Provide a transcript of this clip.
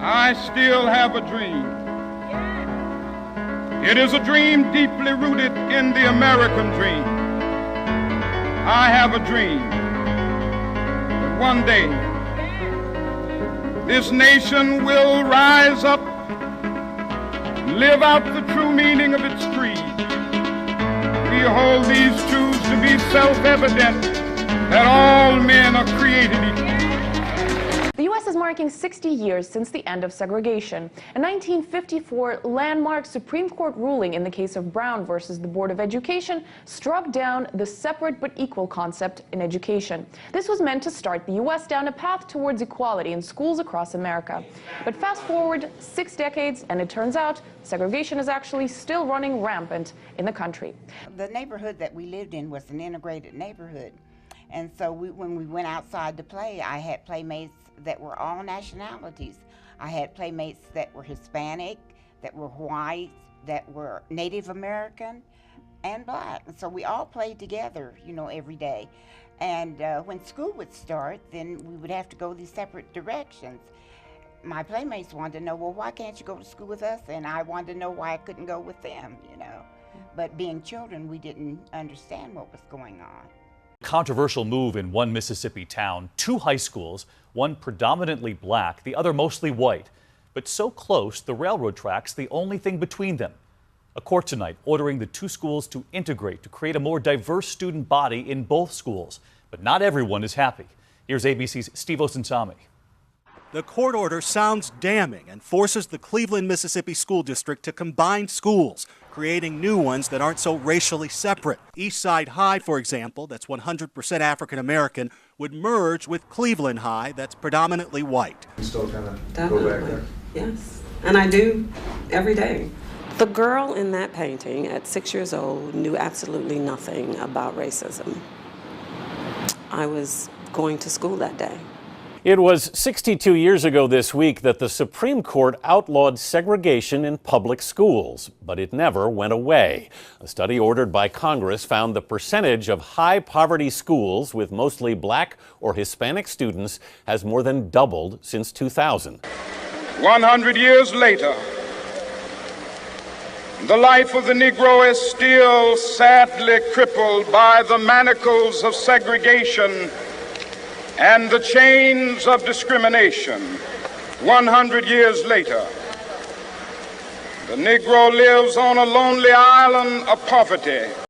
I still have a dream. It is a dream deeply rooted in the American dream. I have a dream that one day this nation will rise up, live out the true meaning of its creed. We hold these truths to be self-evident, that all men are created equal. The U.S. is marking 60 years since the end of segregation. A 1954 landmark Supreme Court ruling in the case of Brown versus the Board of Education struck down the separate but equal concept in education. This was meant to start the U.S. down a path towards equality in schools across America. But fast forward 6 decades, and it turns out segregation is actually still running rampant in the country. The neighborhood that we lived in was an integrated neighborhood. And so when we went outside to play, I had playmates that were all nationalities. I had playmates that were Hispanic, that were white, that were Native American, and Black. And so we all played together, you know, every day. And when school would start, then we would have to go these separate directions. My playmates wanted to know, well, why can't you go to school with us? And I wanted to know why I couldn't go with them, you know. But being children, we didn't understand what was going on. Controversial move in one Mississippi town. 2 high schools, one predominantly black, the other mostly white. But so close, the railroad tracks the only thing between them. A court tonight ordering the 2 schools to integrate to create a more diverse student body in both schools. But not everyone is happy. Here's ABC's Steve Osunsami. The court order sounds damning and forces the Cleveland, Mississippi School District to combine schools, creating new ones that aren't so racially separate. Eastside High, for example, that's 100% African American, would merge with Cleveland High, that's predominantly white. You still kind of go back there? Yes, and I do every day. The girl in that painting at 6 years old knew absolutely nothing about racism. I was going to school that day. It was 62 years ago this week that the Supreme Court outlawed segregation in public schools, but it never went away. A study ordered by Congress found the percentage of high-poverty schools with mostly black or Hispanic students has more than doubled since 2000. 100 years later, the life of the Negro is still sadly crippled by the manacles of segregation and the chains of discrimination. 100 years later, the Negro lives on a lonely island of poverty.